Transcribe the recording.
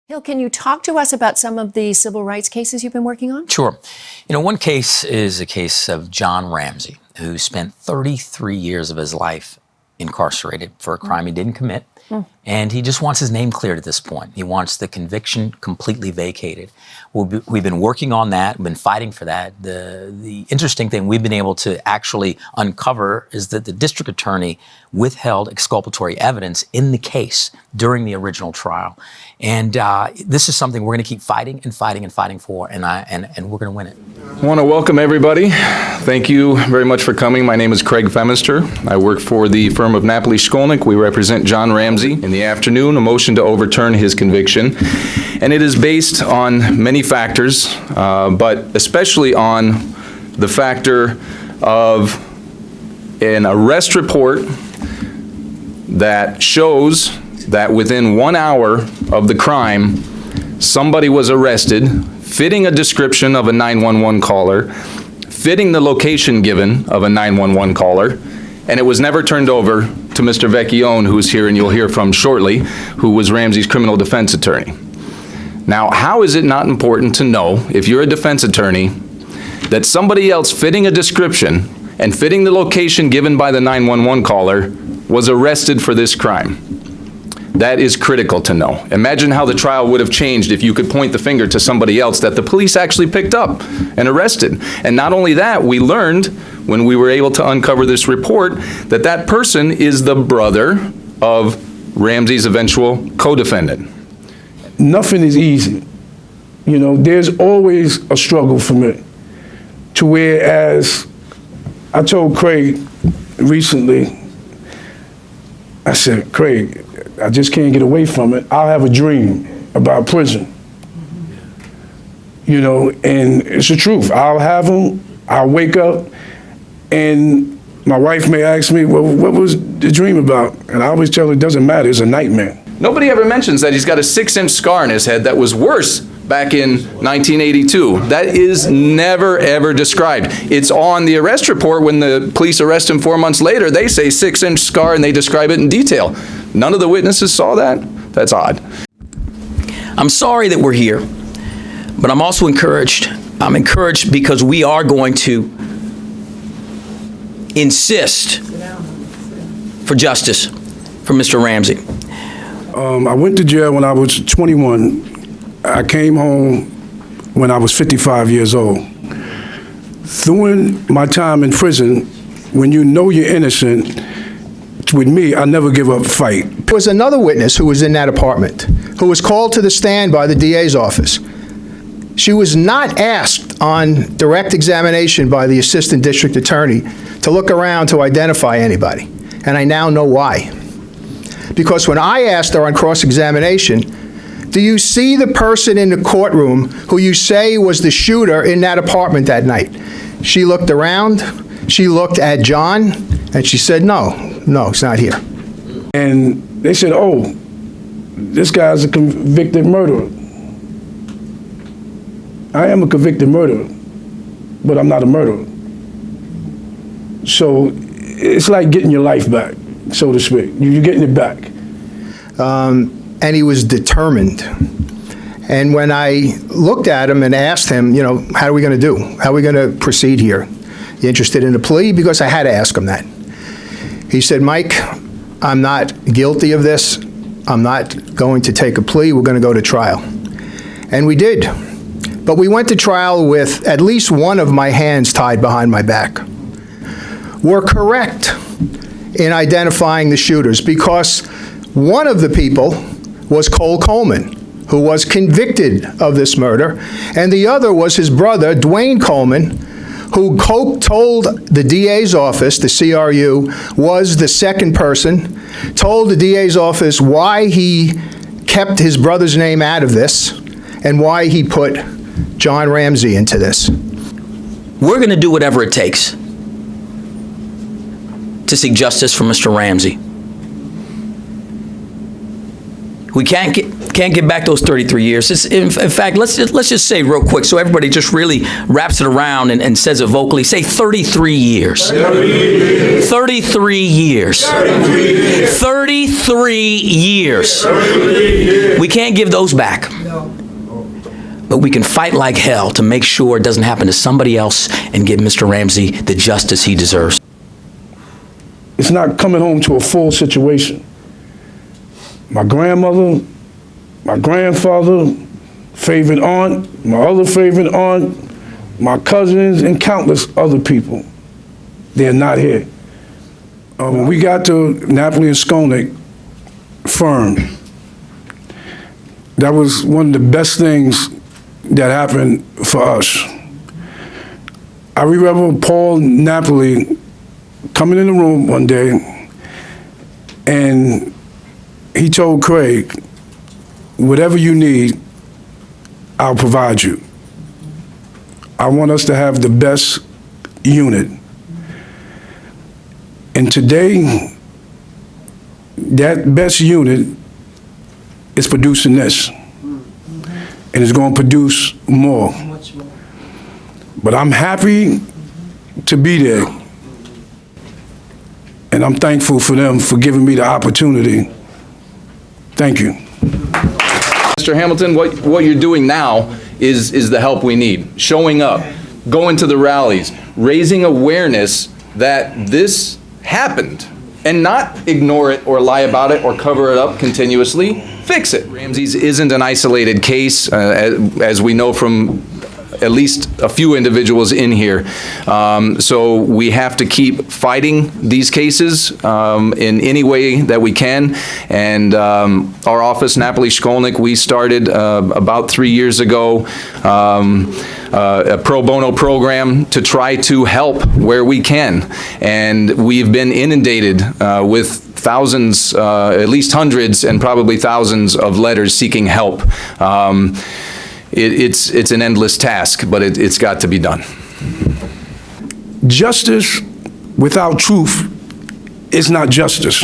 Hill, can you talk to us about some of the civil rights cases you've been working on? Sure. One case is a case of John Ramsey, who spent 33 years of his life incarcerated for a crime he didn't commit. And he just wants his name cleared at this point. He wants the conviction completely vacated. We've been working on that. We've been fighting for that. The interesting thing we've been able to actually uncover is that the district attorney withheld exculpatory evidence in the case during the original trial. And this is something we're going to keep fighting and fighting and fighting for, and we're going to win it. I want to welcome everybody. Thank you very much for coming. My name is Craig Femister. I work for the firm of Napoli Shkolnik. We represent John Ramsey. In the afternoon, a motion to overturn his conviction. And it is based on many factors, but especially on the factor of an arrest report that shows that within 1 hour of the crime, somebody was arrested, fitting a description of a 911 caller, fitting the location given of a 911 caller, and it was never turned over to Mr. Vecchione, who is here and you'll hear from shortly, who was Ramsey's criminal defense attorney. Now, how is it not important to know, if you're a defense attorney, that somebody else fitting a description and fitting the location given by the 911 caller was arrested for this crime? That is critical to know. Imagine how the trial would have changed if you could point the finger to somebody else that the police actually picked up and arrested. And not only that, we learned when we were able to uncover this report that that person is the brother of Ramsey's eventual co-defendant. Nothing is easy. There's always a struggle for me. To whereas I told Craig recently, I said, Craig, I just can't get away from it. I'll have a dream about prison. And it's the truth. I'll have them, I'll wake up, and my wife may ask me, well, what was the dream about? And I always tell her, it doesn't matter, it's a nightmare. Nobody ever mentions that he's got a 6-inch scar in his head that was worse back in 1982. That is never, ever described. It's on the arrest report. When the police arrest him 4 months later, they say 6-inch scar and they describe it in detail. None of the witnesses saw that? That's odd. I'm sorry that we're here, but I'm also encouraged. I'm encouraged because we are going to insist for justice for Mr. Ramsey. I went to jail when I was 21. I came home when I was 55 years old. During my time in prison, when you know you're innocent, with me, I never give up a fight. There was another witness who was in that apartment, who was called to the stand by the DA's office. She was not asked on direct examination by the assistant district attorney to look around to identify anybody, and I now know why. Because when I asked her on cross-examination, do you see the person in the courtroom who you say was the shooter in that apartment that night? She looked around, she looked at John, and she said, no, it's not here. And they said, oh, this guy's a convicted murderer. I am a convicted murderer, but I'm not a murderer. So it's like getting your life back, so to speak. You're getting it back. And he was determined. And when I looked at him and asked him, how are we going to do? How are we going to proceed here? You interested in a plea? Because I had to ask him that. He said, Mike, I'm not guilty of this. I'm not going to take a plea. We're going to go to trial. And we did. But we went to trial with at least one of my hands tied behind my back. We're correct in identifying the shooters because one of the people was Cole Coleman, who was convicted of this murder, and the other was his brother, Dwayne Coleman, who told the DA's office, the CRU, was the second person, told the DA's office why he kept his brother's name out of this and why he put John Ramsey into this. We're going to do whatever it takes to seek justice for Mr. Ramsey. We can't get back those 33 years. In fact, let's just say real quick, so everybody just really wraps it around and says it vocally. Say 33 years. 33 years. 33 years. We can't give those back. But we can fight like hell to make sure it doesn't happen to somebody else and give Mr. Ramsey the justice he deserves. It's not coming home to a full situation. My grandmother, my grandfather, favorite aunt, my other favorite aunt, my cousins, and countless other people, they're not here. When we got to Napoli Shkolnik firm, that was one of the best things that happened for us. I remember Paul Napoli coming in the room one day, and he told Craig, whatever you need, I'll provide you. I want us to have the best unit. And today, that best unit is producing this. And it's going to produce more. But I'm happy to be there. And I'm thankful for them for giving me the opportunity. Thank you. Mr. Hamilton, what you're doing now is the help we need. Showing up, going to the rallies, raising awareness that this happened, and not ignore it or lie about it or cover it up continuously. Fix it. Ramsey's isn't an isolated case, as we know from at least a few individuals in here. So we have to keep fighting these cases in any way that we can. And our office, Napoli Shkolnik, we started about 3 years ago a pro bono program to try to help where we can. And we've been inundated with thousands, at least hundreds and probably thousands of letters seeking help. It's an endless task, but it's got to be done. Justice without truth is not justice.